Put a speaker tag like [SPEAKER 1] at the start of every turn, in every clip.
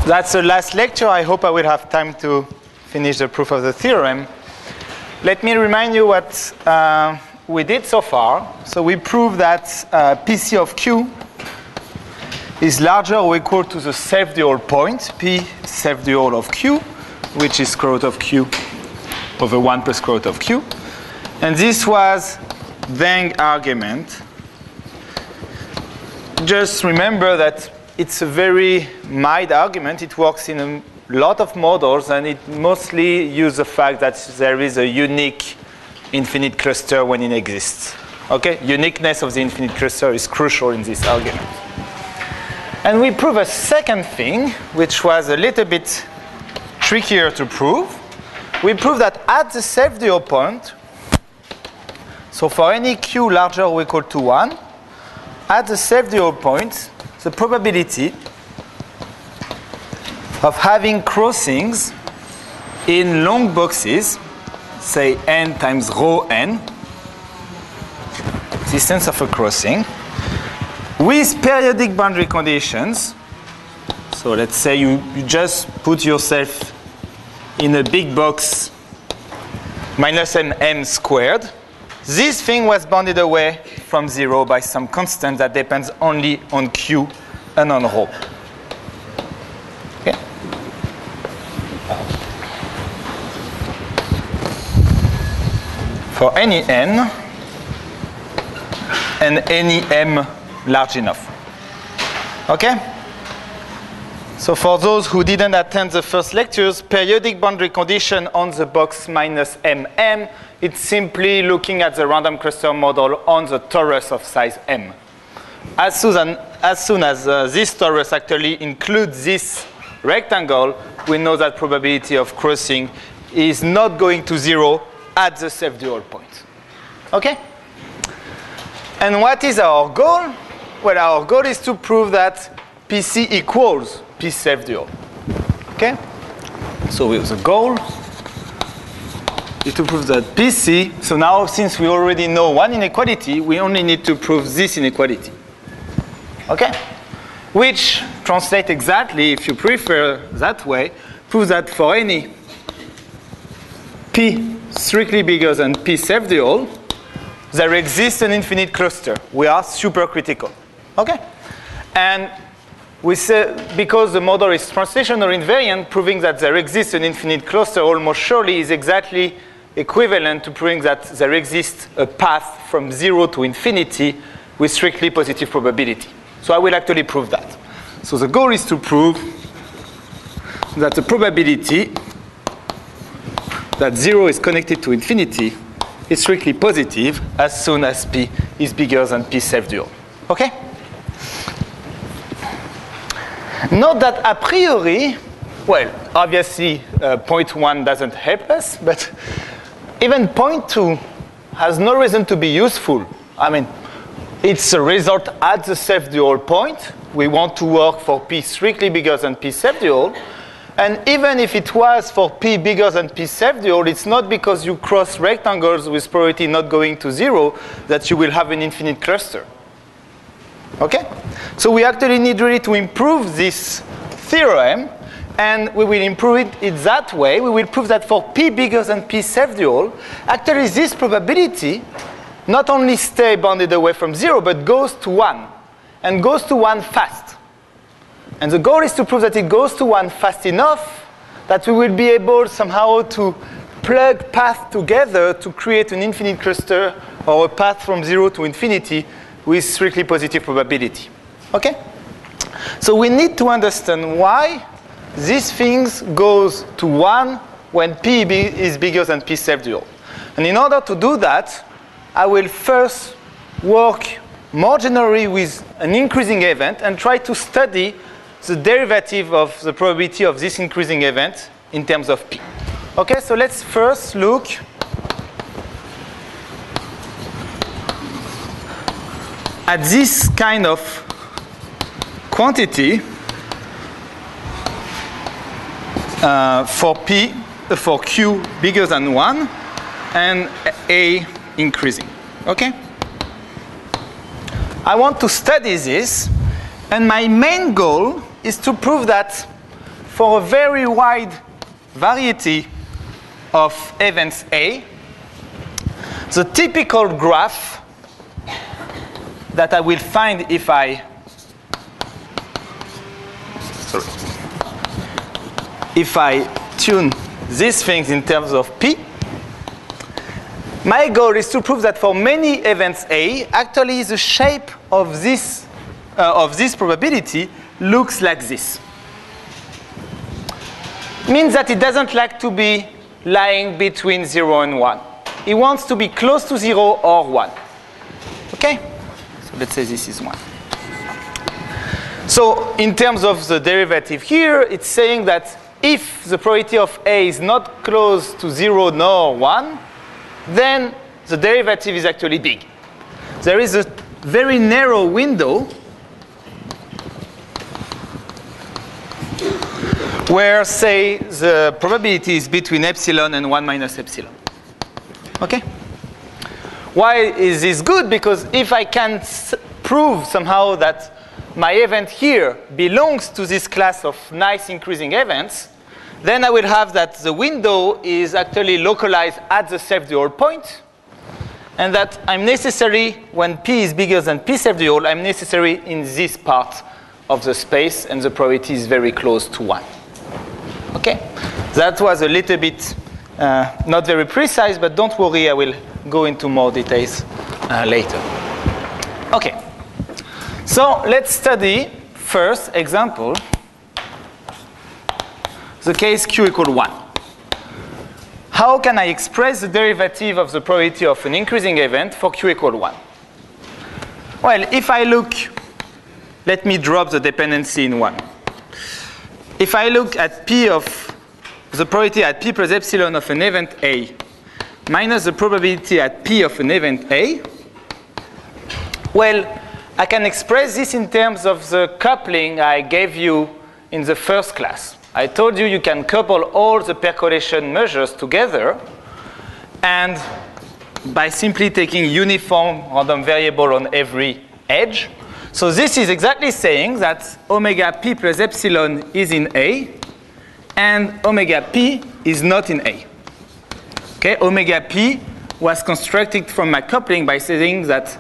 [SPEAKER 1] That's the last lecture. I hope I will have time to finish the proof of the theorem. Let me remind you what we did so far. So we proved that PC of Q is larger or equal to the self-dual point, P self-dual of Q, which is square root of Q over 1 plus square root of Q. And this was Deng argument. Just remember that it's a very mild argument. It works in a lot of models, and it mostly uses the fact that there is a unique infinite cluster when it exists. Okay? Uniqueness of the infinite cluster is crucial in this argument. And we prove a second thing, which was a little bit trickier to prove. We prove that at the self-dual point, so for any Q larger or equal to 1, at the self-dual point, the probability of having crossings in long boxes, say n times rho n, existence of a crossing, with periodic boundary conditions. So let's say you just put yourself in a big box minus m squared. This thing was bounded away from 0 by some constant that depends only on Q and on rho. Okay? For any n and any m large enough. Okay? So for those who didn't attend the first lectures, periodic boundary condition on the box minus mm, it's simply looking at the random cluster model on the torus of size m. As soon as this torus actually includes this rectangle, we know that probability of crossing is not going to 0 at the self-dual point. Okay? And what is our goal? Well, our goal is to prove that PC equals P self-dual. Okay? So the goal is to prove that PC, so now since we already know one inequality, we only need to prove this inequality. Okay? Which translates exactly, if you prefer that way, proves that for any P strictly bigger than P self-dual, there exists an infinite cluster. We are supercritical. Okay? And we say, because the model is translational invariant, proving that there exists an infinite cluster almost surely is exactly equivalent to proving that there exists a path from 0 to infinity with strictly positive probability. So I will actually prove that. So the goal is to prove that the probability that 0 is connected to infinity is strictly positive as soon as P is bigger than P self-dual. Okay? Note that a priori, well, obviously, point 1 doesn't help us, but even point 2 has no reason to be useful. I mean, it's a result at the self-dual point. We want to work for P strictly bigger than P self-dual. And even if it was for P bigger than P self-dual, it's not because you cross rectangles with probability not going to 0 that you will have an infinite cluster. Okay? So we actually need really to improve this theorem, and we will improve it that way. We will prove that for P bigger than P self-dual, actually this probability not only stays bounded away from 0, but goes to 1, and goes to 1 fast. And the goal is to prove that it goes to 1 fast enough that we will be able somehow to plug paths together to create an infinite cluster or a path from 0 to infinity with strictly positive probability. Okay? So we need to understand why these things goes to 1 when P is bigger than P self-dual. And in order to do that, I will first work more generally with an increasing event and try to study the derivative of the probability of this increasing event in terms of P. Okay, so let's first look at this kind of quantity for Q bigger than 1 and A increasing. Okay? I want to study this, and my main goal is to prove that for a very wide variety of events A, the typical graph that I will find if I tune these things in terms of P, my goal is to prove that for many events A, actually the shape of this probability looks like this. Means that it doesn't like to be lying between 0 and 1. It wants to be close to 0 or 1. Okay? So let's say this is 1. So in terms of the derivative here, it's saying that if the probability of A is not close to 0 nor 1, then the derivative is actually big. There is a very narrow window where, say, the probability is between epsilon and 1 minus epsilon. Okay? Why is this good? Because if I can prove somehow that my event here belongs to this class of nice increasing events, then I will have that the window is actually localized at the self-dual point, and that I'm necessary, when P is bigger than P self-dual, I'm necessary in this part of the space, and the probability is very close to 1. Okay? That was a little bit not very precise, but don't worry, I will go into more details later. Okay. So let's study first example, the case Q equal 1. How can I express the derivative of the probability of an increasing event for Q equal 1? Well, if I look, let me drop the dependency in 1. If I look at P of the probability at P plus epsilon of an event A minus the probability at P of an event A, well, I can express this in terms of the coupling I gave you in the first class. I told you you can couple all the percolation measures together, and by simply taking uniform random variable on every edge. So this is exactly saying that omega P plus epsilon is in A, and omega P is not in A. Okay, omega P was constructed from my coupling by saying that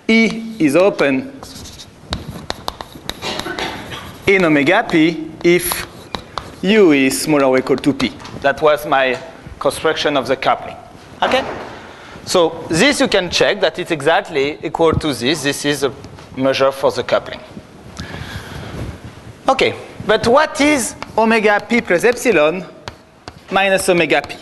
[SPEAKER 1] E is open in omega P if U is smaller or equal to P. That was my construction of the coupling. Okay? So this you can check that it's exactly equal to this. This is a measure for the coupling. Okay, but what is omega P plus epsilon minus omega P?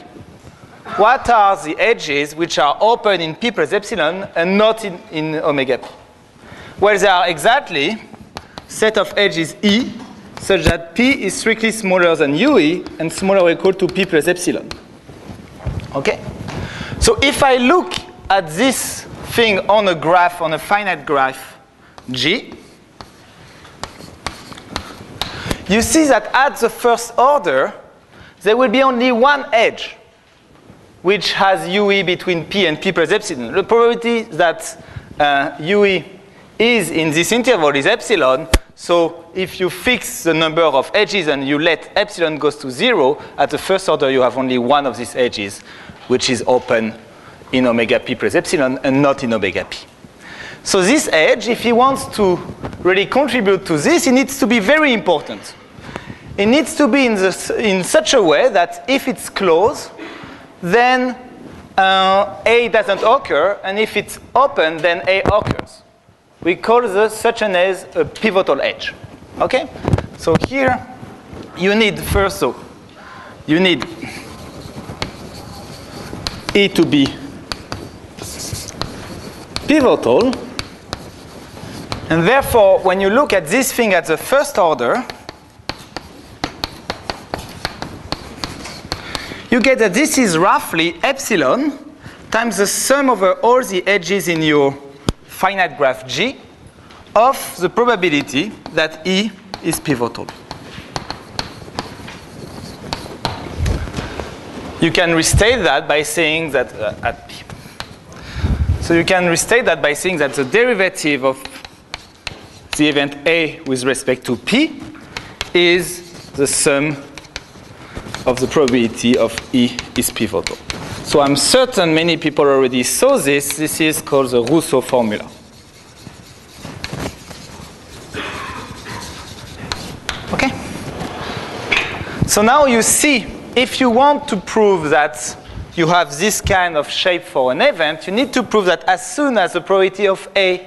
[SPEAKER 1] What are the edges which are open in P plus epsilon and not in omega P? Well, they are exactly set of edges E such that P is strictly smaller than UE and smaller or equal to P plus epsilon. Okay? So if I look at this thing on a graph, on a finite graph G, you see that at the first order, there will be only one edge which has UE between P and P plus epsilon. The probability that UE is in this interval is epsilon. So if you fix the number of edges and you let epsilon goes to 0, at the first order you have only one of these edges which is open in omega P plus epsilon and not in omega P. So this edge, if he wants to really contribute to this, it needs to be very important. It needs to be in such a way that if it's closed, then A doesn't occur, and if it's open, then A occurs. We call such an as a pivotal edge. Okay? So here, you need first, so you need E to be pivotal, and therefore, when you look at this thing at the first order, you get that this is roughly epsilon times the sum over all the edges in your finite graph G of the probability that E is pivotal. You can restate that by saying that at P. So you can restate that by saying that the derivative of the event A with respect to P is the sum of the probability of E is pivotal. So I'm certain many people already saw this. This is called the Rousseau formula. Okay? So now you see, if you want to prove that you have this kind of shape for an event, you need to prove that as soon as the probability of A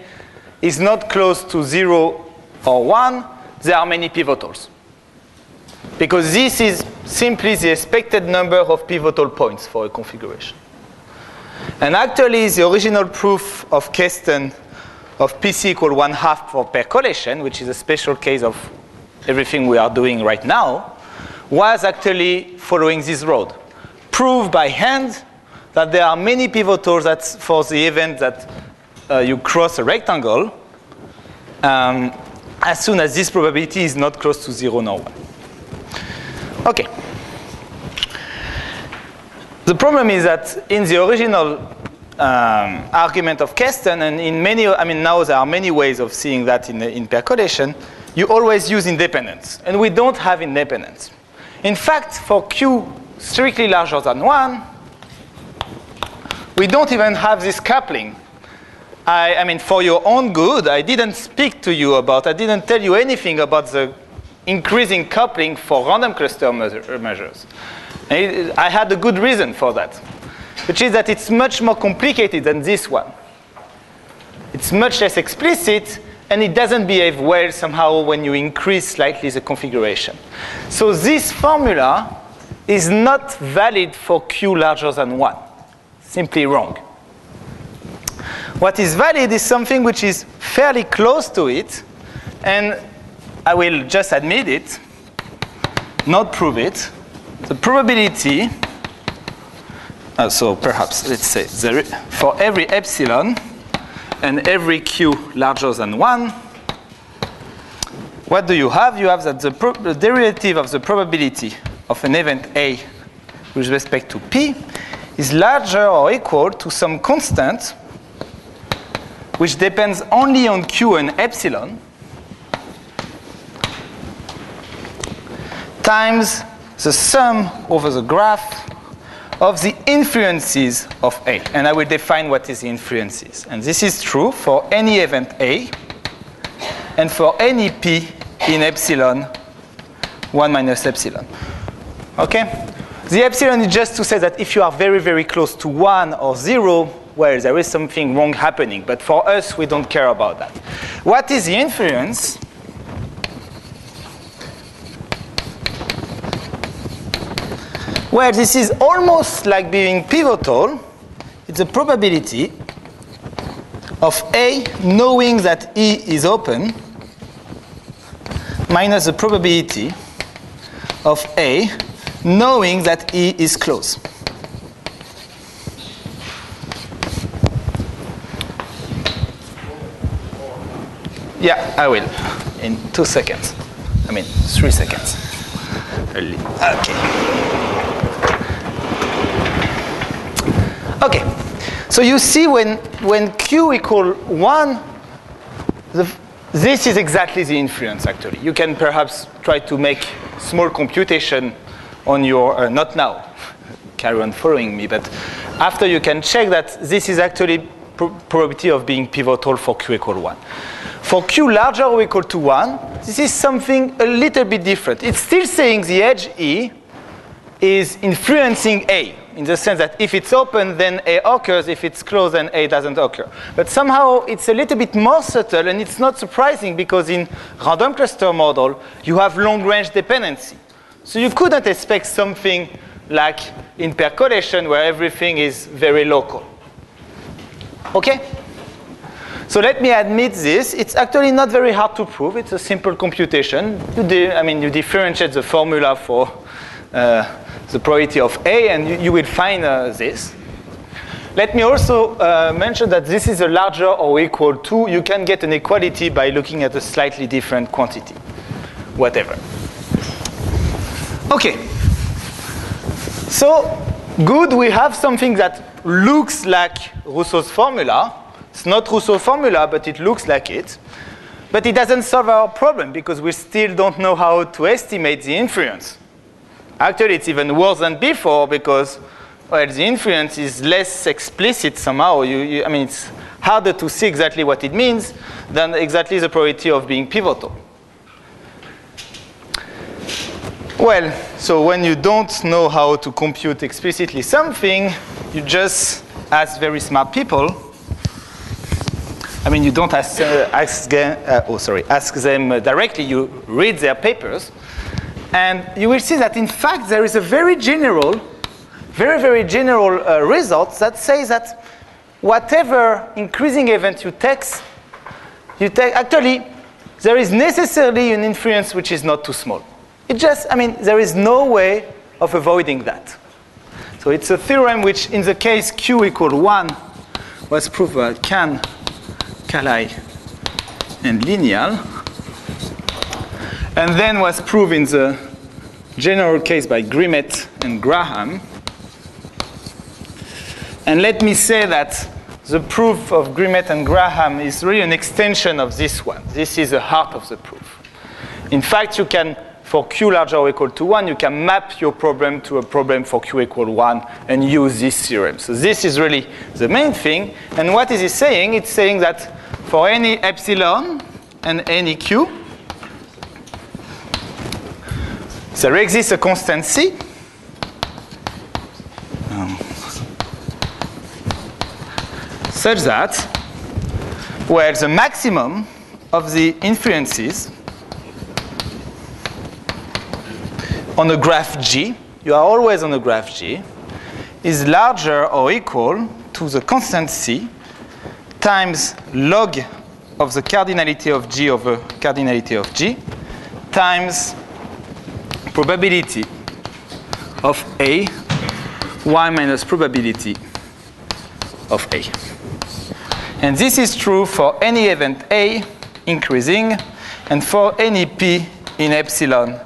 [SPEAKER 1] is not close to 0 or 1, there are many pivotals. Because this is simply the expected number of pivotal points for a configuration. And actually, the original proof of Keston of PC equal 1/2 for percolation, which is a special case of everything we are doing right now, was actually following this road. Prove by hand that there are many pivotals for the event that you cross a rectangle as soon as this probability is not close to 0 nor 1. Okay. The problem is that in the original argument of Keston, and in many, now there are many ways of seeing that in percolation, you always use independence. And we don't have independence. In fact, for Q strictly larger than 1, we don't even have this coupling. I mean, for your own good, I didn't tell you anything about the increasing coupling for random cluster measures. I had a good reason for that, which is that it's much more complicated than this one. It's much less explicit, and it doesn't behave well somehow when you increase slightly the configuration. So this formula is not valid for Q larger than 1. Simply wrong. What is valid is something which is fairly close to it, and I will just admit it, not prove it. The probability, so perhaps let's say for every epsilon and every Q larger than 1, what do you have? You have that the derivative of the probability of an event A with respect to P is larger or equal to some constant which depends only on Q and epsilon times the sum over the graph of the influences of A. And I will define what is the influences. And this is true for any event A and for any P in epsilon 1 minus epsilon. Okay? The epsilon is just to say that if you are very, very close to 1 or 0, well, there is something wrong happening. But for us, we don't care about that. What is the influence? Well, this is almost like being pivotal. It's the probability of A knowing that E is open minus the probability of A knowing that E is closed. Yeah, I will. In 2 seconds. 3 seconds. Okay. So you see when Q equal 1, this is exactly the influence, actually. You can perhaps try to make small computation on your, not now, carry on following me, but after you can check that this is actually probability of being pivotal for Q equal 1. For Q larger or equal to 1, this is something a little bit different. It's still saying the edge E is influencing A, in the sense that if it's open, then A occurs. If it's closed, then A doesn't occur. But somehow it's a little bit more subtle, and it's not surprising because in random cluster model, you have long-range dependency. So you couldn't expect something like in percolation where everything is very local. Okay? So let me admit this. It's actually not very hard to prove. It's a simple computation. You differentiate the formula for the probability of A, and you will find this. Let me also mention that this is a larger or equal to. You can get an equality by looking at a slightly different quantity, whatever. Okay. So good, we have something that looks like Rousseau's formula. It's not Rousseau's formula, but it looks like it. But it doesn't solve our problem because we still don't know how to estimate the inference. Actually, it's even worse than before because, well, the inference is less explicit somehow. I mean, it's harder to see exactly what it means than exactly the probability of being pivotal. Well, so when you don't know how to compute explicitly something, you just ask very smart people. I mean, you don't ask them directly. You read their papers. And you will see that, in fact, there is a very general, very general result that says that whatever increasing event you take, actually, there is necessarily an inference which is not too small. It just, I mean, there is no way of avoiding that. So it's a theorem which, in the case Q equal 1, was proved by Kahn, Kalai, and Lineal, and then was proved in the general case by Grimet and Graham. And let me say that the proof of Grimet and Graham is really an extension of this one. This is the heart of the proof. In fact, you can, for Q larger or equal to 1, you can map your problem to a problem for Q equal 1 and use this theorem. So this is really the main thing. And what is it saying? It's saying that for any epsilon and any Q, there exists a constant C such that where the maximum of the inferences on a graph G, you are always on a graph G, is larger or equal to the constant C times log of the cardinality of G over cardinality of G times probability of A, y minus probability of A. And this is true for any event A increasing and for any P in epsilon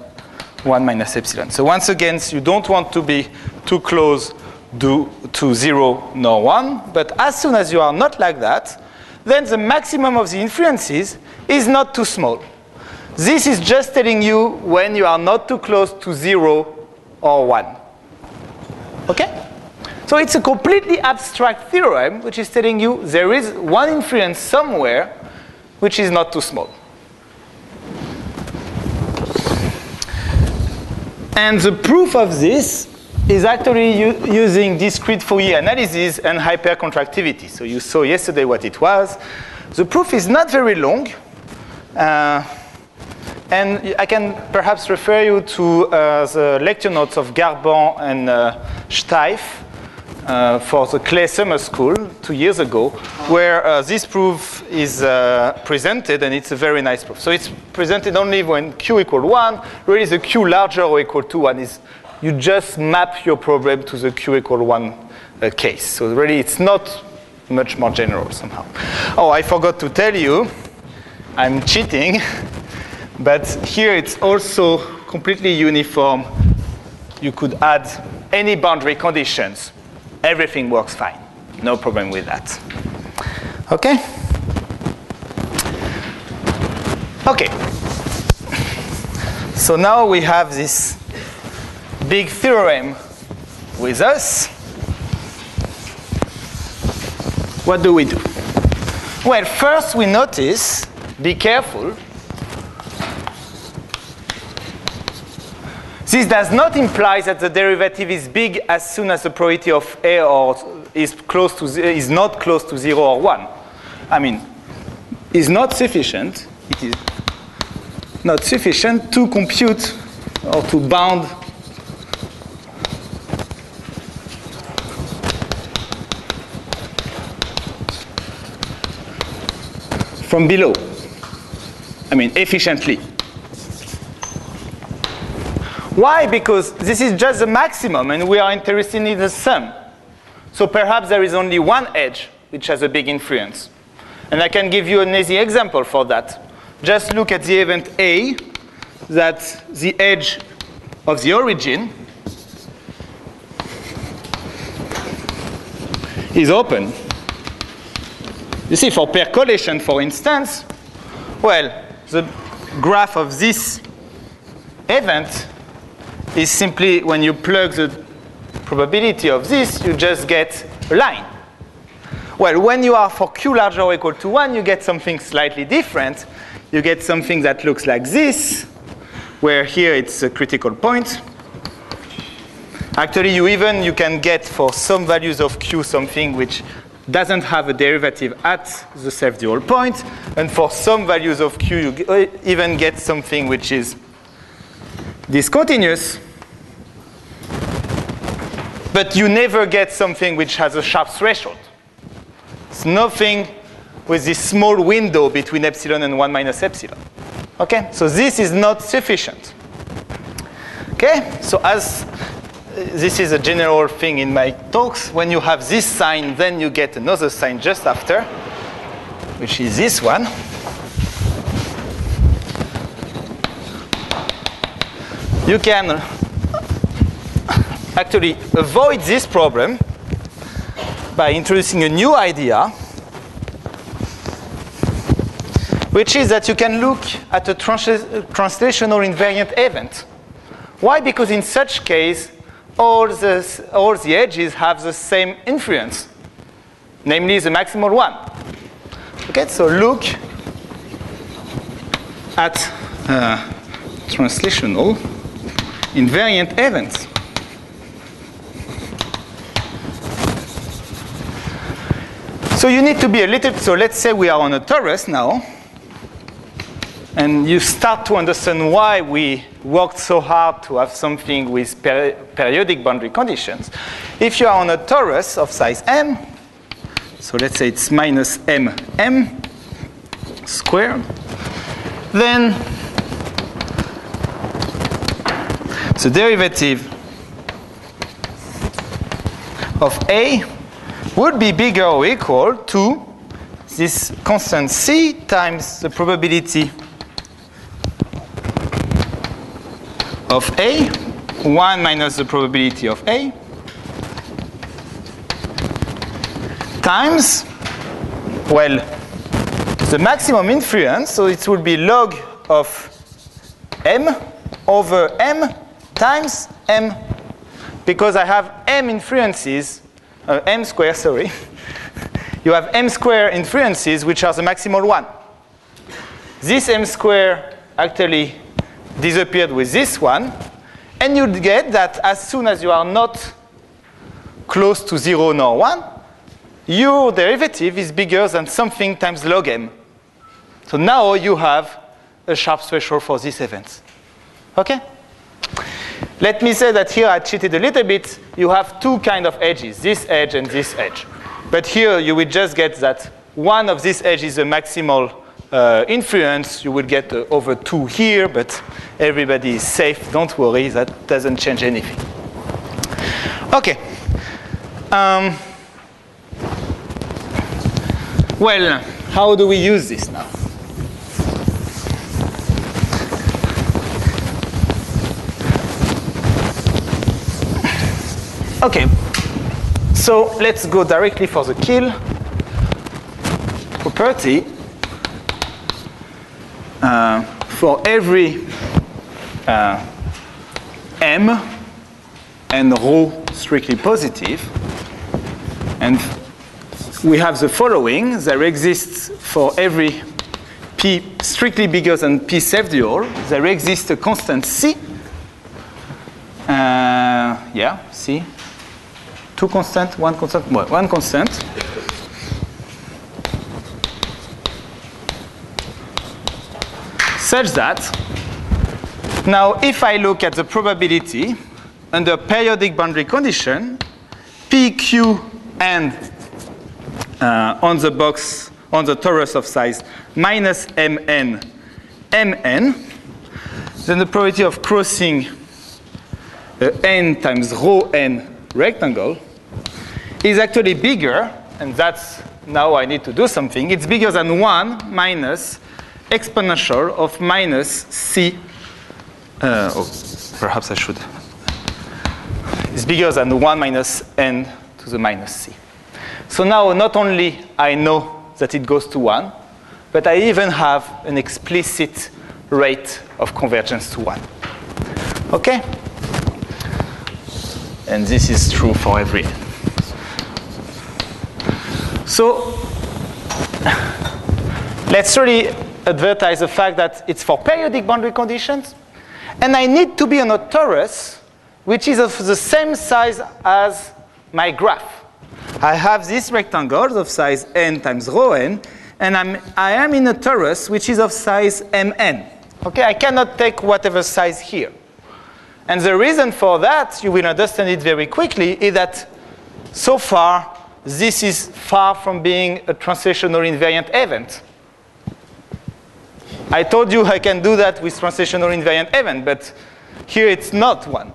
[SPEAKER 1] 1 minus epsilon. So once again, you don't want to be too close to 0 nor 1, but as soon as you are not like that, then the maximum of the inferences is not too small. This is just telling you when you are not too close to 0 or 1. Okay? So it's a completely abstract theorem which is telling you there is one inference somewhere which is not too small. And the proof of this is actually using discrete Fourier analysis and hypercontractivity. So you saw yesterday what it was. The proof is not very long. And I can perhaps refer you to the lecture notes of Garban and Steif for the Clay Summer School 2 years ago, where this proof is presented, and it's a very nice proof. So it's presented only when Q equal 1. Really, the Q larger or equal to 1 is you just map your problem to the Q equal 1 case. So really, it's not much more general somehow. Oh, I forgot to tell you, I'm cheating. But here it's also completely uniform. You could add any boundary conditions. Everything works fine. No problem with that. Okay? Okay. So now we have this big theorem with us. What do we do? Well, first we notice, be careful, this does not imply that the derivative is big as soon as the probability of A or is not close to 0 or 1. I mean, is not sufficient. It is not sufficient to compute or to bound from below. I mean, efficiently. Why? Because this is just the maximum, and we are interested in the sum. So perhaps there is only one edge which has a big influence. And I can give you an easy example for that. Just look at the event A, that the edge of the origin is open. You see, for percolation, for instance, Well, the graph of this event is simply when you plug the probability of this, you just get a line. Well, when you are for q larger or equal to 1, you get something slightly different. You get something that looks like this, where here it's a critical point. Actually, you can get for some values of q something which doesn't have a derivative at the self-dual point. And for some values of q, you even get something which is discontinuous. But you never get something which has a sharp threshold. It's nothing with this small window between epsilon and 1 minus epsilon. Okay? So this is not sufficient. Okay? So as this is a general thing in my talks, when you have this sign, then you get another sign just after, which is this one. You can actually avoid this problem by introducing a new idea, which is that you can look at a translational invariant event. Why? Because in such case, all the edges have the same influence, namely the maximal one. Okay, so look at translational invariant events. So you need to be a little, so let's say we are on a torus now, and you start to understand why we worked so hard to have something with periodic boundary conditions. If you are on a torus of size m, so let's say it's minus m squared, then the derivative of a would be bigger or equal to this constant c times the probability of a, 1 minus the probability of a, times, well, the maximum influence, so it will be log of m over m times m, because I have m influences, m square, sorry. You have m square influences, which are the maximal one. This m square actually disappeared with this one, and you'd get that as soon as you are not close to 0 nor 1, your derivative is bigger than something times log m. So now you have a sharp threshold for these events. Okay? Let me say that here I cheated a little bit. You have two kinds of edges, this edge and this edge. But here you will just get that one of these edges is a maximal influence. You will get over 2 here, but everybody is safe. Don't worry, that doesn't change anything. Okay. Well, how do we use this now? Okay, so let's go directly for the kill property. For every m and rho strictly positive, and we have the following. There exists for every p strictly bigger than p self-dual, there exists a constant c. C. Two constant, one constant, well, one constant. Such that, now if I look at the probability under periodic boundary condition, P, Q, and on the box, on the torus of size minus Mn, Mn, then the probability of crossing n times rho n rectangle is actually bigger, and that's now I need to do something. It's bigger than 1 minus exponential of minus c. Perhaps I should. It's bigger than 1 minus n to the minus c. So now not only I know that it goes to 1, but I even have an explicit rate of convergence to 1. Okay? And this is true for every n. So let's really advertise the fact that it's for periodic boundary conditions, and I need to be on a torus which is of the same size as my graph. I have these rectangles of size n times rho n, and I am in a torus which is of size mn. Okay, I cannot take whatever size here. And the reason for that, you will understand it very quickly, is that so far, this is far from being a translational invariant event. I told you I can do that with translational invariant event, but here it's not one.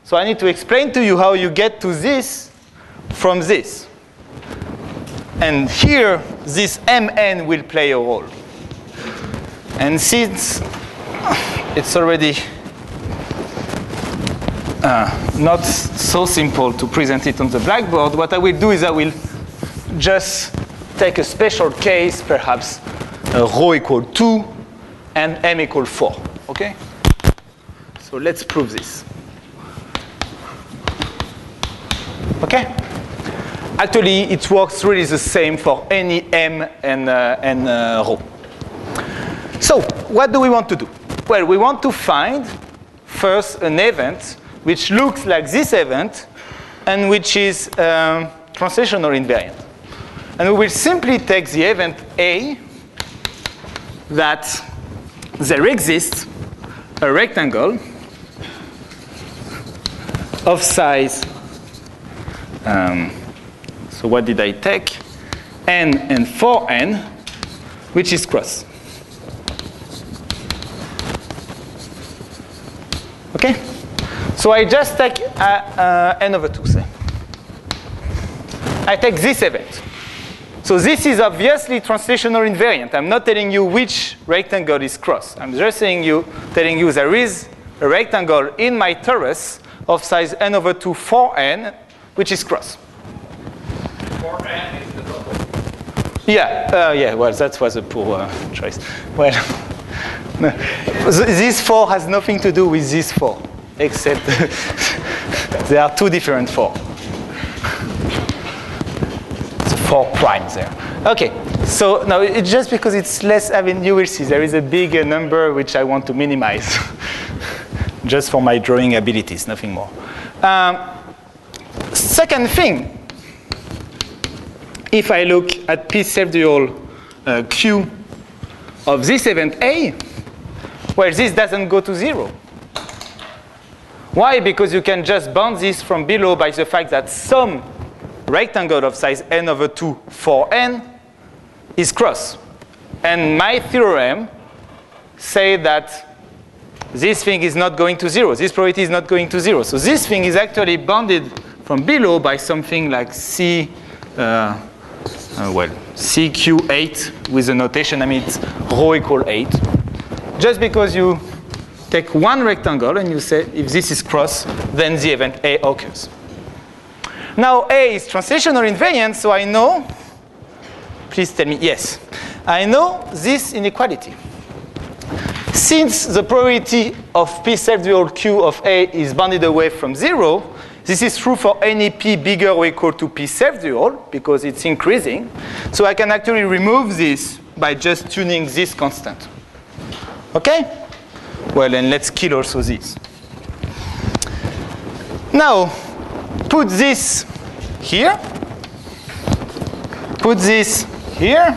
[SPEAKER 1] So I need to explain to you how you get to this from this. And here, this mn will play a role. And since it's already not so simple to present it on the blackboard, what I will do is I will just take a special case, perhaps rho equal 2 and m equal 4. Okay? So let's prove this. Okay? Actually, it works really the same for any m and rho. So what do we want to do? Well, we want to find first an event which looks like this event and which is translational invariant. And we will simply take the event A that there exists a rectangle of size, so what did I take? N and 4n, which is cross. Okay? So I just take n over 2, say. I take this event. So this is obviously translational invariant. I'm not telling you which rectangle is cross. I'm just telling you there is a rectangle in my torus of size n over 2, 4n, which is cross.
[SPEAKER 2] 4n is the double.
[SPEAKER 1] Yeah, well, that was a poor choice. Well, no. This 4 has nothing to do with this 4, except there are two different 4. It's 4 primes there. Okay, so now it's just because it's less, I mean, you will see there is a big number which I want to minimize, just for my drawing abilities, nothing more. Second thing, if I look at P self-dual Q of this event A, well, this doesn't go to 0. Why? Because you can just bound this from below by the fact that some rectangle of size n over 2, 4n is cross. And my theorem say that this thing is not going to 0. This probability is not going to 0. So this thing is actually bounded from below by something like CQ8 with a notation, I mean, it's rho equal 8. Just because you take one rectangle and you say if this is cross, then the event A occurs. Now A is translational invariant, so I know, please tell me, yes. I know this inequality. Since the probability of P self-dual Q of A is bounded away from 0, this is true for any P bigger or equal to P self-dual because it's increasing. So I can actually remove this by just tuning this constant. Okay? Well, and let's kill also this. Now, put this here. Put this here.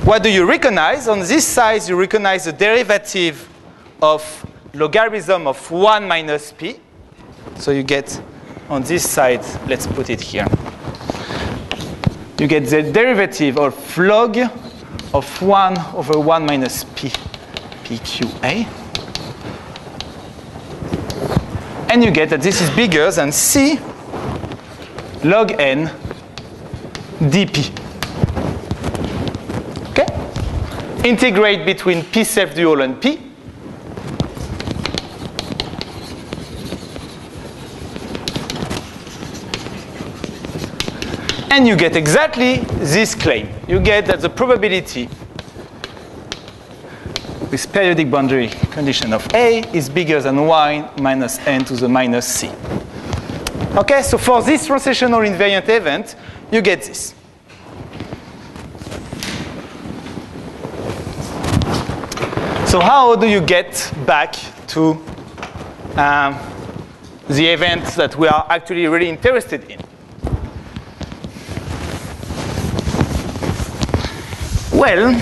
[SPEAKER 1] What do you recognize? On this side, you recognize the derivative of logarithm of 1 minus P. So you get, on this side, let's put it here. You get the derivative of log of 1 over 1 minus P, PQA. And you get that this is bigger than C log n dP. Okay? Integrate between P self-dual and P. And you get exactly this claim. You get that the probability with periodic boundary condition of A is bigger than y minus n to the minus c. Okay, so for this translational invariant event, you get this. So how do you get back to the event that we are actually really interested in? Well,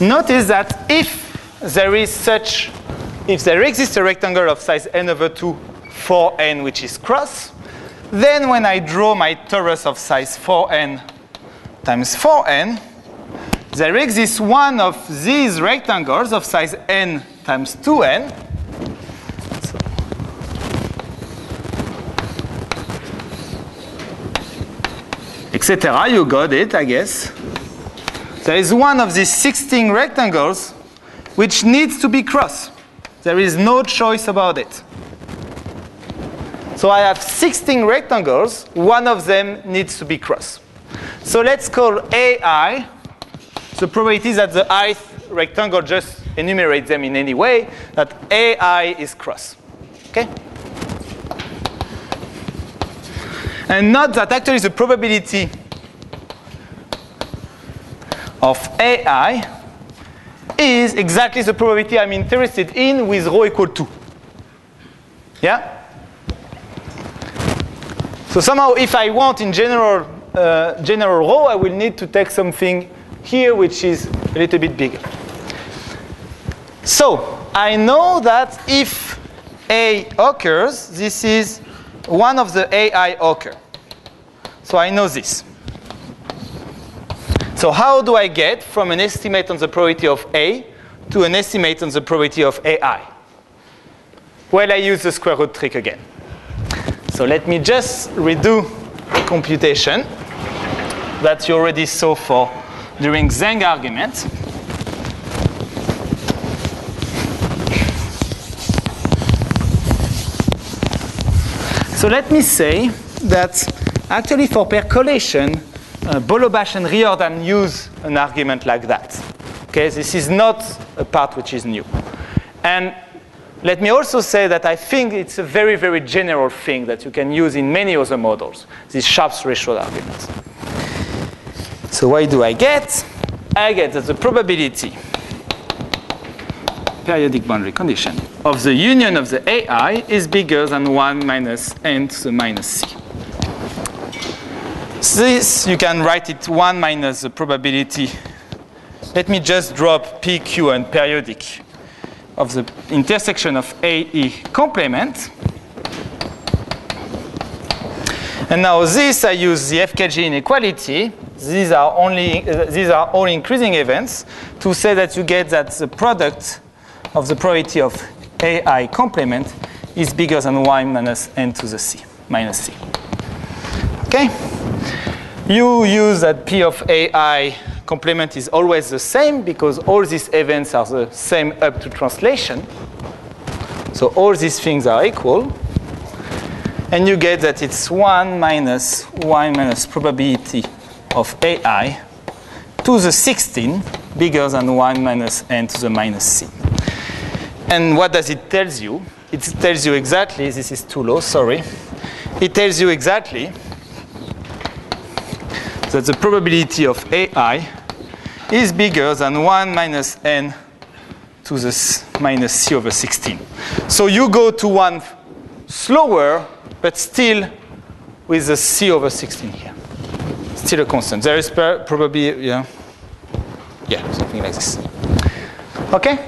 [SPEAKER 1] notice that if there exists a rectangle of size n over 2 for n which is cross, then when I draw my torus of size 4n times 4n, there exists one of these rectangles of size n times 2n. Etc. You got it, I guess. There is one of these 16 rectangles which needs to be cross. There is no choice about it. So I have 16 rectangles. One of them needs to be cross. So let's call AI the probability that the ith rectangle, just enumerate them in any way, that AI is cross. Okay? And note that actually the probability of AI is exactly the probability I'm interested in with rho equal 2. Yeah? So somehow if I want in general rho, I will need to take something here which is a little bit bigger. So I know that if A occurs, this is one of the AI occur. So I know this. So how do I get from an estimate on the probability of A to an estimate on the probability of AI? Well, I use the square root trick again. So let me just redo the computation that you already saw for during Zeng argument. So let me say that actually for percolation, Bolobash and Riordan use an argument like that. Okay, this is not a part which is new. And let me also say that I think it's a very, very general thing that you can use in many other models, these Sharpe's threshold arguments. So what do I get? I get that the probability, periodic boundary condition, of the union of the AI is bigger than 1 minus n to the minus c. This, you can write it 1 minus the probability. Let me just drop p, q, and periodic of the intersection of AE complement. And now this, I use the FKG inequality. These are all increasing events to say that you get that the product of the probability of AI complement is bigger than y minus n to the c, minus c. Okay? You use that P of AI complement is always the same because all these events are the same up to translation. So all these things are equal. And you get that it's 1 minus y minus probability of AI to the 16 bigger than 1 minus n to the minus c. And what does it tell you? It tells you exactly, this is too low, sorry. It tells you exactly that the probability of AI is bigger than 1 minus n to the minus c over 16. So you go to one slower, but still with the c over 16 here. Still a constant. There is probably, yeah, something like this. Okay?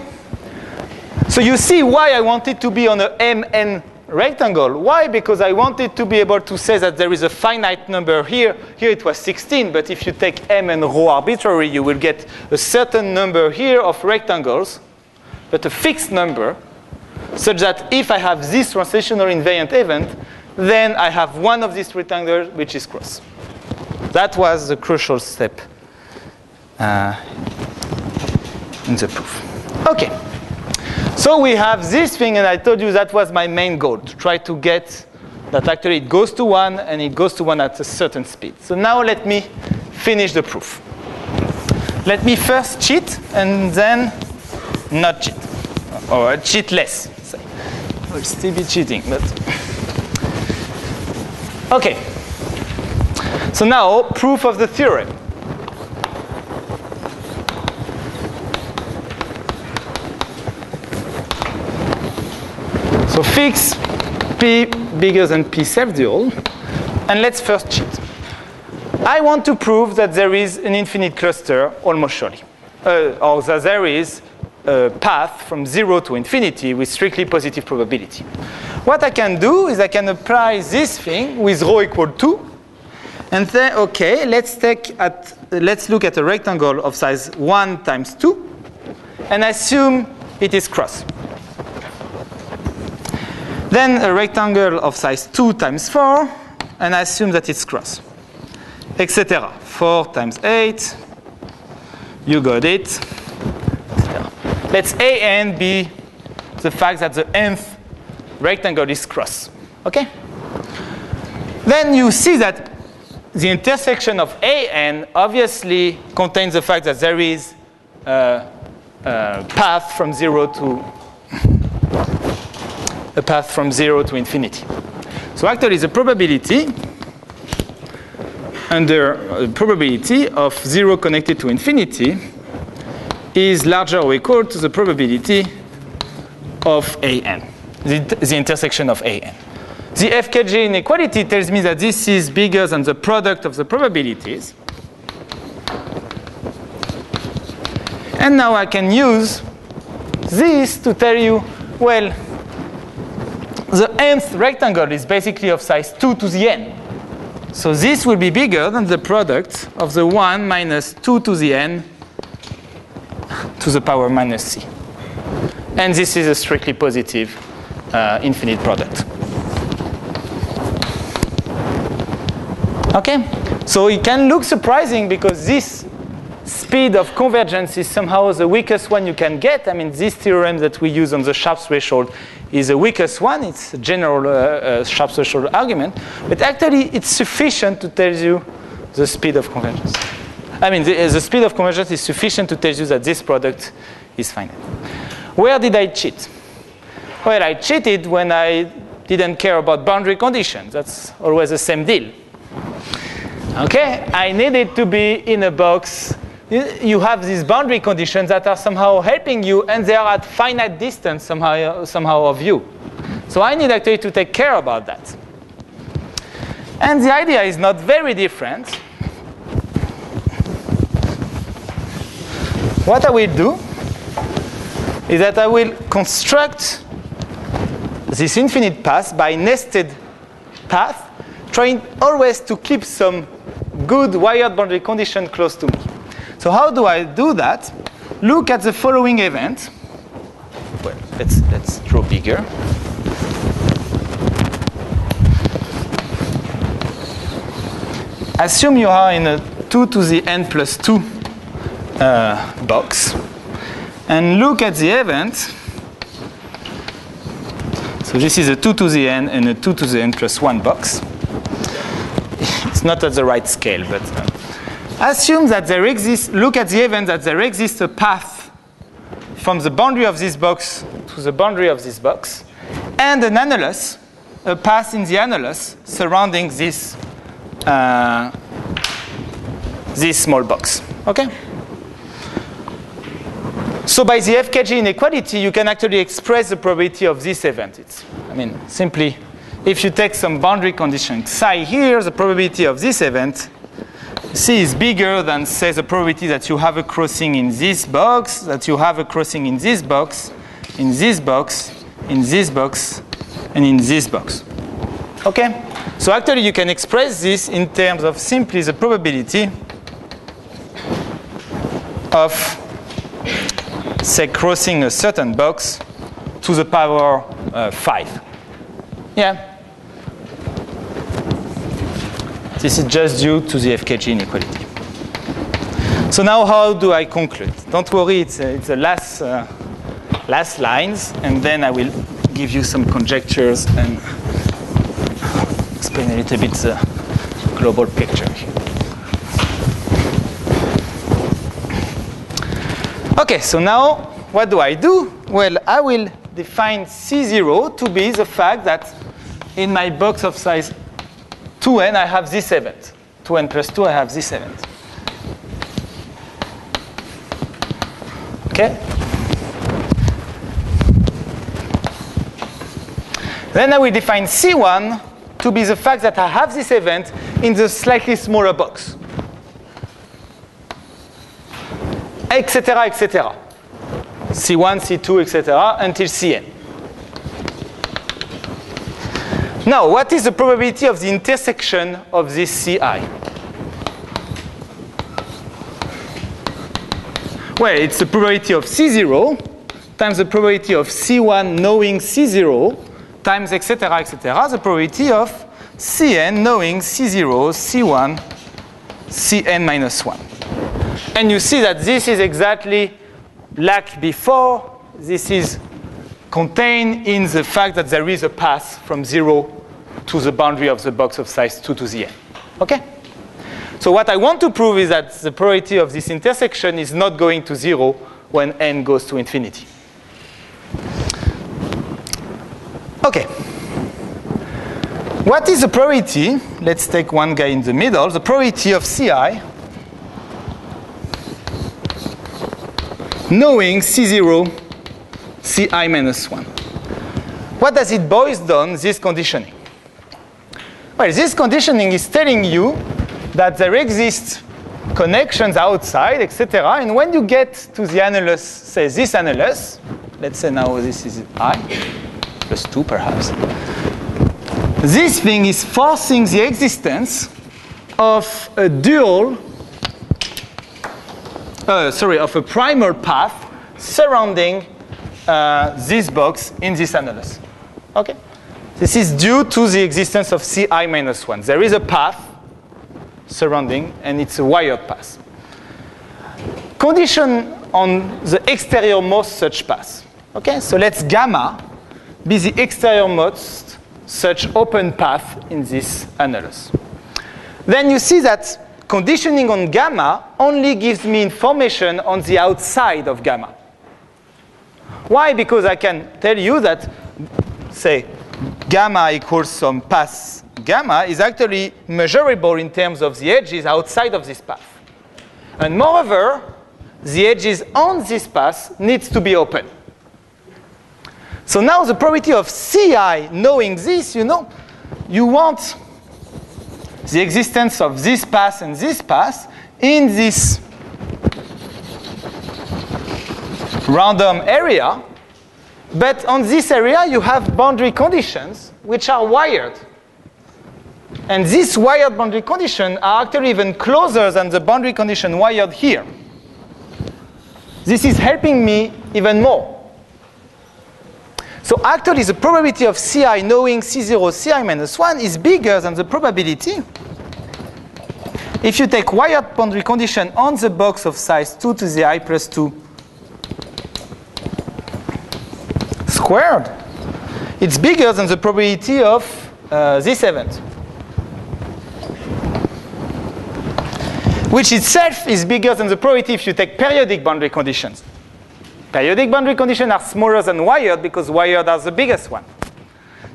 [SPEAKER 1] So you see why I wanted to be on a mn rectangle. Why? Because I wanted to be able to say that there is a finite number here. Here it was 16, but if you take m and rho arbitrary, you will get a certain number here of rectangles, but a fixed number, such that if I have this translational invariant event, then I have one of these rectangles which is cross. That was the crucial step in the proof. Okay. So we have this thing, and I told you that was my main goal, to try to get that actually it goes to 1 and it goes to 1 at a certain speed. So now let me finish the proof. Let me first cheat and then not cheat, or cheat less. I'll still be cheating, but okay. So now proof of the theorem. So fix P bigger than P self-dual, and let's first cheat. I want to prove that there is an infinite cluster almost surely, or that there is a path from 0 to infinity with strictly positive probability. What I can do is I can apply this thing with rho equal 2, and say, okay, let's look at a rectangle of size 1 times 2, and assume it is cross. Then a rectangle of size 2 times 4, and I assume that it's cross, etc. 4 times 8, you got it, etc. Let's AN be the fact that the nth rectangle is cross, okay? Then you see that the intersection of AN obviously contains the fact that there is a path from 0 to infinity. So actually the probability under probability of 0 connected to infinity is larger or equal to the probability of AN, the intersection of AN. The FKG inequality tells me that this is bigger than the product of the probabilities. And now I can use this to tell you, well, the nth rectangle is basically of size 2 to the n. So this will be bigger than the product of the 1 minus 2 to the n to the power minus c. And this is a strictly positive infinite product. Okay? So it can look surprising because this speed of convergence is somehow the weakest one you can get. I mean, this theorem that we use on the Sharp threshold is the weakest one. It's a general Sharp threshold argument. But actually, it's sufficient to tell you the speed of convergence. I mean, the speed of convergence is sufficient to tell you that this product is finite. Where did I cheat? Well, I cheated when I didn't care about boundary conditions. That's always the same deal. Okay? I needed to be in a box. You have these boundary conditions that are somehow helping you, and they are at finite distance somehow of you. So I need actually to take care about that. And the idea is not very different. What I will do is that I will construct this infinite path by nested path, trying always to keep some good wired boundary condition close to me. So how do I do that? Look at the following event. Well, let's draw bigger. Assume you are in a 2 to the n plus 2 box. And look at the event. So this is a 2 to the n and a 2 to the n plus 1 box. It's not at the right scale, but assume that there exists, look at the event that there exists a path from the boundary of this box to the boundary of this box, and an annulus, a path in the annulus surrounding this, this small box. Okay? So by the FKG inequality, you can actually express the probability of this event. It's, I mean, simply, if you take some boundary condition psi here, the probability of this event C is bigger than, say, the probability that you have a crossing in this box, that you have a crossing in this box, in this box, in this box, and in this box. Okay? So actually, you can express this in terms of simply the probability of, say, crossing a certain box to the power 5. Yeah? This is just due to the FKG inequality. So now how do I conclude? Don't worry, it's the last lines, and then I will give you some conjectures and explain a little bit the global picture here. Okay, so now what do? Well, I will define C0 to be the fact that in my box of size 2n, I have this event. 2n plus 2, I have this event. Okay? Then I will define C1 to be the fact that I have this event in the slightly smaller box. Etc., etc. C1, C2, etc. until Cn. Now, what is the probability of the intersection of this Ci? Well, it's the probability of C0 times the probability of C1 knowing C0 times etc., etc. the probability of Cn knowing C0, C1, Cn minus 1. And you see that this is exactly like before. This is contained in the fact that there is a path from 0 to the boundary of the box of size 2 to the n. Okay? So what I want to prove is that the probability of this intersection is not going to 0 when n goes to infinity. Okay. What is the probability? Let's take one guy in the middle. The probability of Ci knowing C0, Ci minus 1. What does it boil down, this conditioning? Well, this conditioning is telling you that there exist connections outside, etc. And when you get to the annulus, say this annulus, let's say now this is I, plus 2 perhaps. This thing is forcing the existence of a dual, of a primal path surrounding this box in this annulus. Okay? This is due to the existence of Ci minus 1. There is a path surrounding, and it's a wired path. Condition on the exterior-most such path. Okay? So let's gamma be the exterior-most such open path in this annulus. Then you see that conditioning on gamma only gives me information on the outside of gamma. Why? Because I can tell you that, say, gamma equals some path gamma is actually measurable in terms of the edges outside of this path. And moreover, the edges on this path needs to be open. So now the probability of Ci knowing this, you know, you want the existence of this path and this path in this random area. But on this area, you have boundary conditions which are wired. And these wired boundary conditions are actually even closer than the boundary condition wired here. This is helping me even more. So actually, the probability of Ci knowing C0, Ci minus 1 is bigger than the probability if you take wired boundary condition on the box of size 2 to the I plus 2 squared. It's bigger than the probability of this event, which itself is bigger than the probability if you take periodic boundary conditions. Periodic boundary conditions are smaller than wired because wired are the biggest one.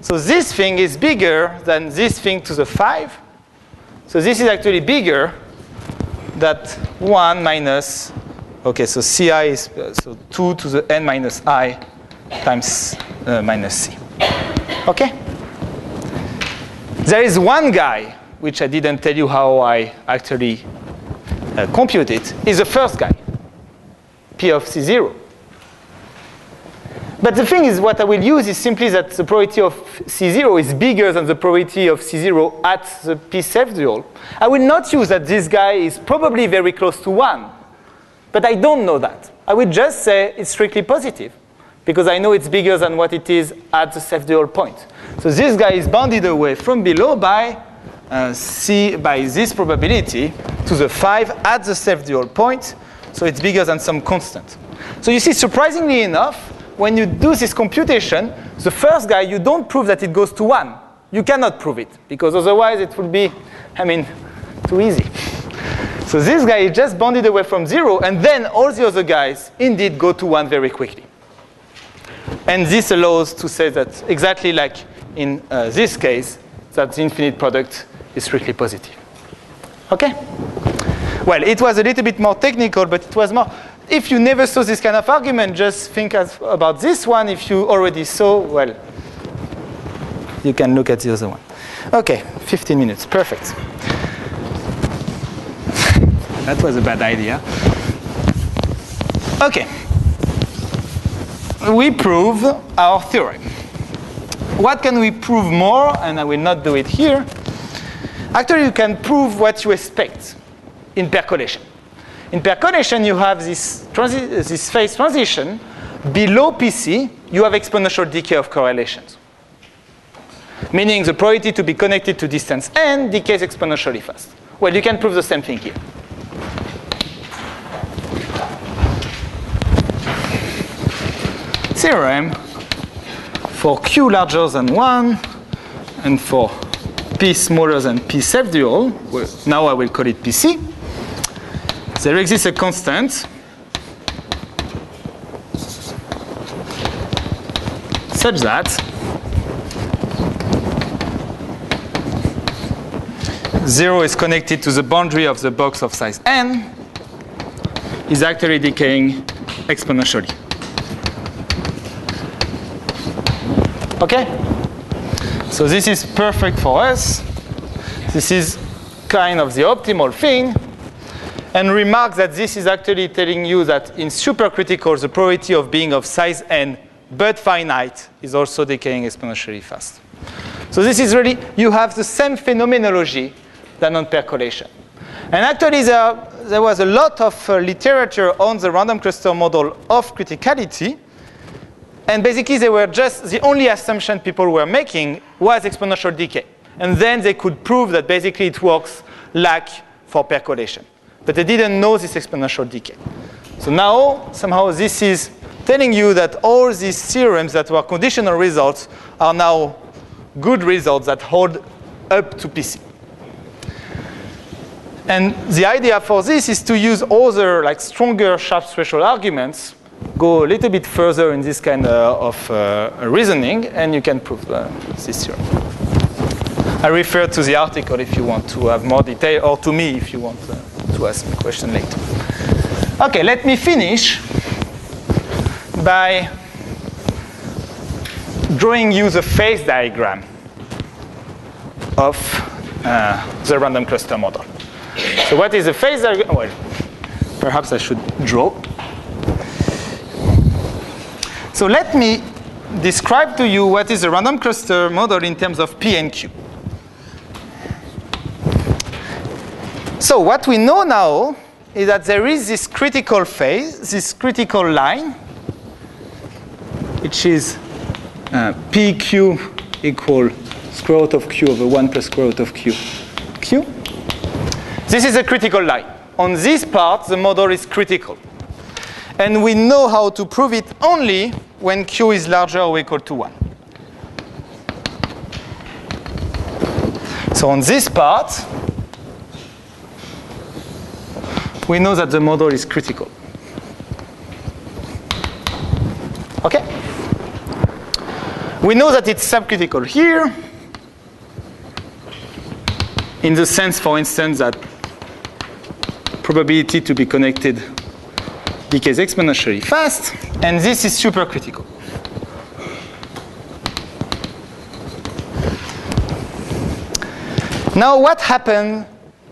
[SPEAKER 1] So this thing is bigger than this thing to the 5. So this is actually bigger than 1 minus, okay, so Ci is so 2 to the n minus I times minus C. Okay? There is one guy, which I didn't tell you how I actually compute it, is the first guy, P of C0. But the thing is, what I will use is simply that the probability of C0 is bigger than the probability of C0 at the P self-dual. I will not use that this guy is probably very close to 1. But I don't know that. I will just say it's strictly positive, because I know it's bigger than what it is at the self-dual point. So this guy is bounded away from below by this probability to the 5 at the self-dual point. So it's bigger than some constant. So you see, surprisingly enough, when you do this computation, the first guy, you don't prove that it goes to 1. you cannot prove it, because otherwise it would be, too easy. So this guy is just bounded away from 0, and then all the other guys indeed go to 1 very quickly. And this allows to say that exactly like in this case, that the infinite product is strictly positive. Okay? Well, it was a little bit more technical, but it was more, if you never saw this kind of argument, just think about this one. If you already saw, well, you can look at the other one. Okay, 15 minutes, perfect. That was a bad idea. Okay. We prove our theorem. What can we prove more? And I will not do it here. Actually, you can prove what you expect in percolation. In percolation, you have this phase transition. Below PC, you have exponential decay of correlations, meaning the probability to be connected to distance n decays exponentially fast. Well, you can prove the same thing here. Theorem for Q larger than 1 and for P smaller than P self-dual, well, now I will call it PC. There exists a constant such that zero is connected to the boundary of the box of size n is actually decaying exponentially. Okay? So this is perfect for us. This is kind of the optimal thing. And remark that this is actually telling you that in supercritical, the probability of being of size n but finite is also decaying exponentially fast. So this is really, you have the same phenomenology than on percolation. And actually, there was a lot of literature on the random cluster model of criticality. And basically, they were just, the only assumption people were making was exponential decay. And then they could prove that basically it works like for percolation. But they didn't know this exponential decay. So now, somehow, this is telling you that all these theorems that were conditional results are now good results that hold up to PC. And the idea for this is to use other, like stronger sharp threshold arguments, go a little bit further in this kind of reasoning, and you can prove this theorem. I refer to the article if you want to have more detail, or to me if you want to ask me a question later. Okay, let me finish by drawing you the phase diagram of the random cluster model. So what is the phase diagram? Well, perhaps I should draw. So let me describe to you what is a random cluster model in terms of P and Q. So what we know now is that there is this critical phase, this critical line, which is PQ equal square root of Q over 1 plus square root of Q. Q. This is a critical line. On this part, the model is critical. And we know how to prove it only when Q is larger or equal to 1. So on this part, we know that the model is critical. Okay? We know that it's subcritical here, in the sense, for instance, that probability to be connected decays exponentially fast, and this is supercritical. Now, what happened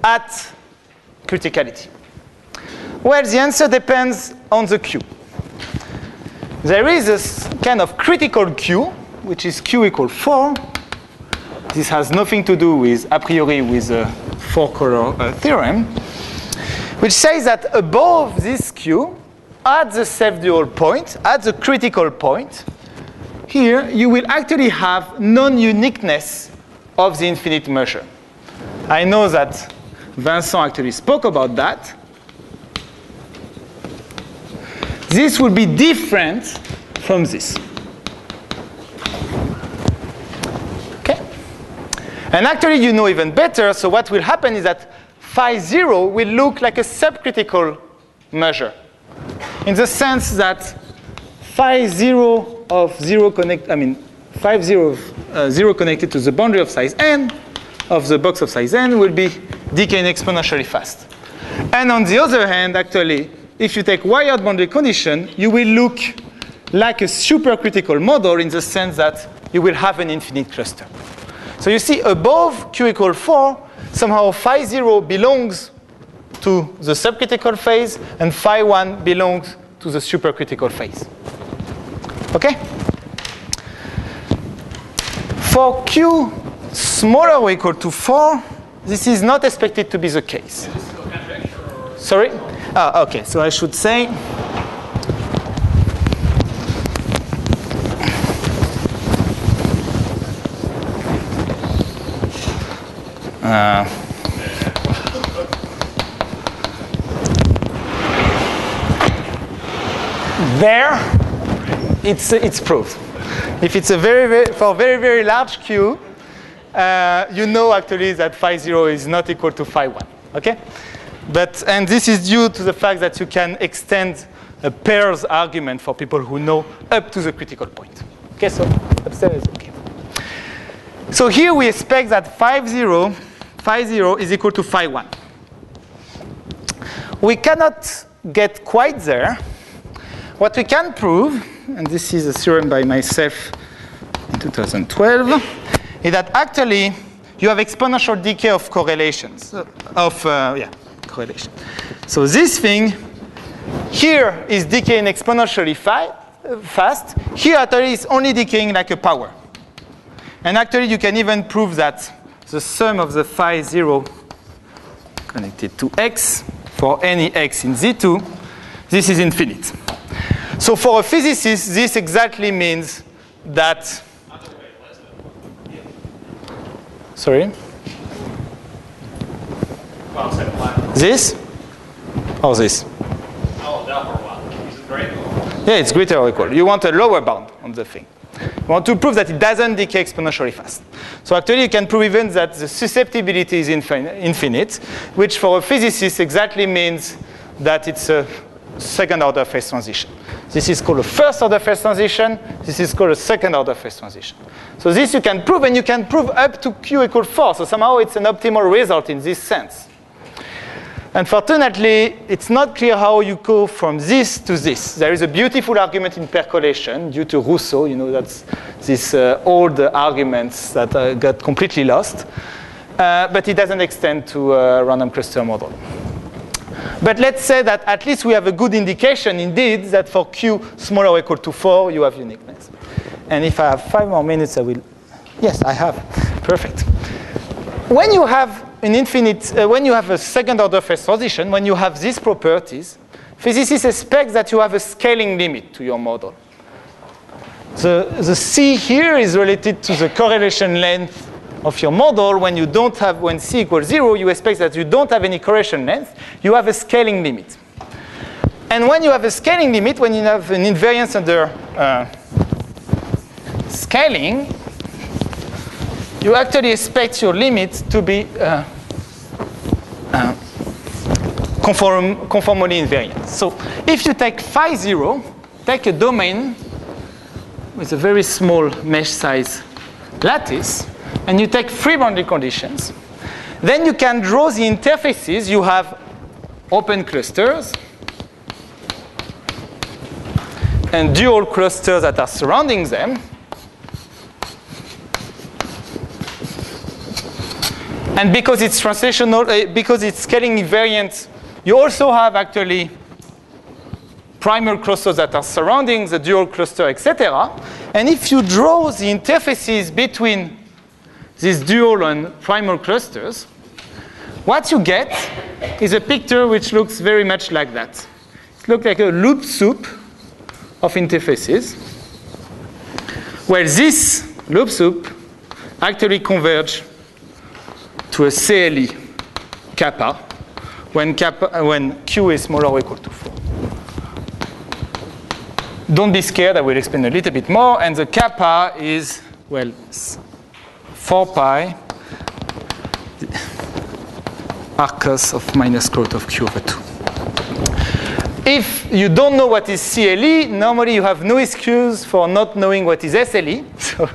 [SPEAKER 1] at criticality? Well, the answer depends on the Q. There is this kind of critical Q, which is Q equal 4. This has nothing to do with, a priori, with the four-color theorem, which says that above this Q, at the self-dual point, at the critical point, here you will actually have non-uniqueness of the infinite measure. I know that Vincent actually spoke about that. This will be different from this. Okay? And actually, you know even better. So what will happen is that phi 0 will look like a subcritical measure, in the sense that phi 0 of 0 phi 0 of 0 connected to the boundary of size n of the box of size n will be decaying exponentially fast. And on the other hand, actually, if you take wired boundary condition, you will look like a supercritical model in the sense that you will have an infinite cluster. So you see above q equal 4, somehow phi 0 belongs to the subcritical phase, and phi 1 belongs to the supercritical phase. Okay? For q smaller or equal to 4, this is not expected to be the case. Sorry? Oh, okay, so I should say there, it's proved. If it's a for very large Q, you know actually that phi 0 is not equal to phi 1. Okay? And this is due to the fact that you can extend a pairs argument for people who know up to the critical point. Okay, so upstairs is okay. So here we expect that phi 0 is equal to phi 1. We cannot get quite there. What we can prove, and this is a theorem by myself in 2012, is that actually you have exponential decay of correlations, correlation. So this thing here is decaying exponentially fast. Here actually it's only decaying like a power. And actually you can even prove that the sum of the phi 0 connected to x for any x in Z2, this is infinite. So for a physicist, this exactly means that. Sorry? This? Or this?
[SPEAKER 2] Oh, that for what? Is it greater?
[SPEAKER 1] Yeah, it's greater or equal. You want a lower bound on the thing. You want to prove that it doesn't decay exponentially fast. So actually, you can prove even that the susceptibility is infinite, which for a physicist exactly means that it's a second-order phase transition. This is called a first-order phase transition. This is called a second-order phase transition. So this you can prove, and you can prove up to q equal 4. So somehow it's an optimal result in this sense. Unfortunately, it's not clear how you go from this to this. There is a beautiful argument in percolation due to Rousseau. You know, that's these old arguments that got completely lost. But it doesn't extend to a random cluster model. But let's say that at least we have a good indication, indeed, that for q smaller or equal to 4, you have uniqueness. And if I have 5 more minutes, I will. Yes, I have. Perfect. When you have an infinite, when you have a second-order phase transition, when you have these properties, physicists expect that you have a scaling limit to your model. The C here is related to the correlation length of your model. When you don't have, when C equals 0, you expect that you don't have any correlation length. You have a scaling limit. And when you have a scaling limit, when you have an invariance under scaling, you actually expect your limit to be conformally invariant. So if you take phi 0, take a domain with a very small mesh size lattice, and you take free boundary conditions, then you can draw the interfaces. You have open clusters and dual clusters that are surrounding them. And because it's translational, because it's scaling invariant, you also have actually primal clusters that are surrounding the dual cluster, etc. And if you draw the interfaces between these dual and primal clusters, what you get is a picture which looks very much like that. It looks like a loop soup of interfaces, where this loop soup actually converge to a CLE kappa when q is smaller or equal to 4. Don't be scared, I will explain a little bit more. And the kappa is, well, 4 pi arccos of minus square root of q over 2. If you don't know what is CLE, normally you have no excuse for not knowing what is SLE. So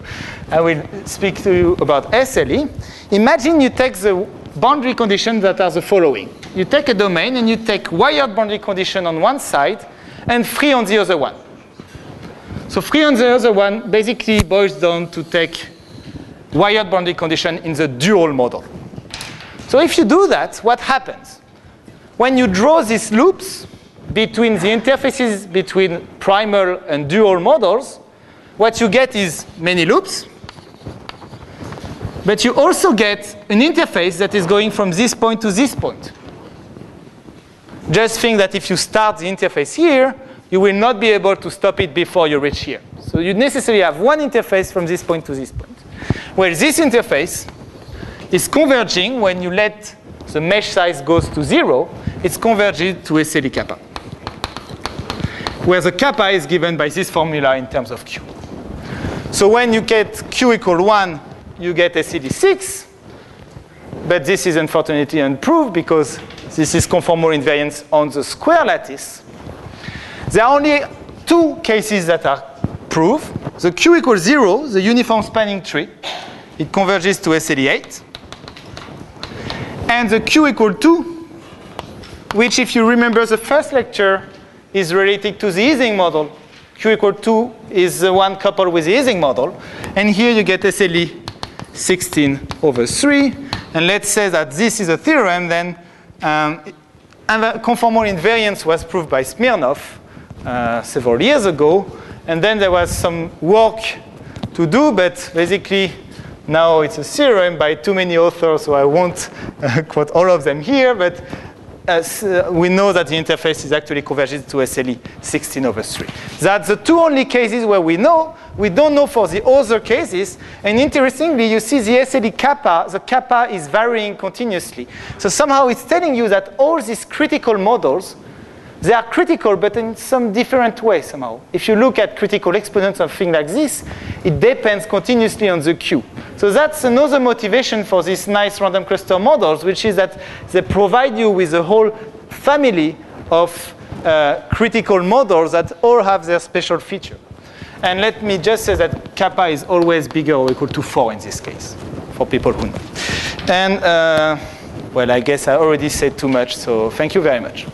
[SPEAKER 1] I will speak to you about SLE. Imagine you take the boundary conditions that are the following. You take a domain and you take wired boundary condition on one side and free on the other one. So free on the other one basically boils down to take wired boundary condition in the dual model. So if you do that, what happens? When you draw these loops between the interfaces between primal and dual models, what you get is many loops. But you also get an interface that is going from this point to this point. Just think that if you start the interface here, you will not be able to stop it before you reach here. So you necessarily have one interface from this point to this point. Well, this interface is converging when you let the mesh size goes to 0. It's converging to SLE kappa, where the kappa is given by this formula in terms of q. So when you get q equal 1, you get SLE 6. But this is unfortunately unproved because this is conformal invariance on the square lattice. There are only two cases that are proved. The q equals 0, the uniform spanning tree, it converges to SLE 8. And the q equal 2, which if you remember the first lecture, is related to the Ising model. Q equal 2 is the one coupled with the Ising model. And here you get SLE 16 over 3. And let's say that this is a theorem, then conformal invariance was proved by Smirnov several years ago. And then there was some work to do, but basically now it's a theorem by too many authors, so I won't quote all of them here. But we know that the interface is actually converged to SLE 16 over 3. That's the two only cases where we know. We don't know for the other cases. And interestingly, you see the SLE kappa, the kappa is varying continuously. So somehow it's telling you that all these critical models, they are critical, but in some different way somehow. If you look at critical exponents of things like this, it depends continuously on the Q. So that's another motivation for these nice random cluster models, which is that they provide you with a whole family of critical models that all have their special feature. And let me just say that kappa is always bigger or equal to 4 in this case, for people who know. And, well, I guess I already said too much, so thank you very much.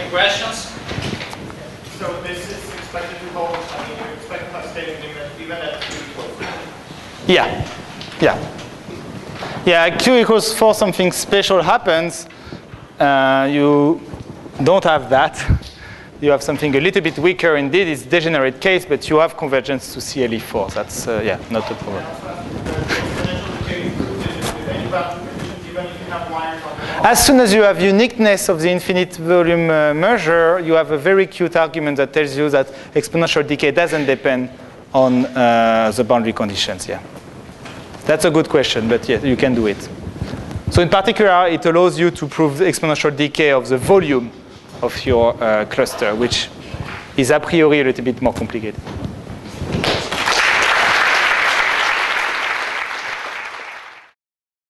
[SPEAKER 2] Questions?
[SPEAKER 3] So this is expected to hold, I mean, you expect to have stable limit even at q equals 4.
[SPEAKER 1] Yeah. Yeah, q equals 4, something special happens. You don't have that. You have something a little bit weaker indeed. It's degenerate case, but you have convergence to CLE4. That's, yeah, not a problem. As soon as you have uniqueness of the infinite volume measure, you have a very cute argument that tells you that exponential decay doesn't depend on the boundary conditions. Yeah, that's a good question, but yeah, you can do it. So in particular, it allows you to prove the exponential decay of the volume of your cluster, which is a priori a little bit more complicated.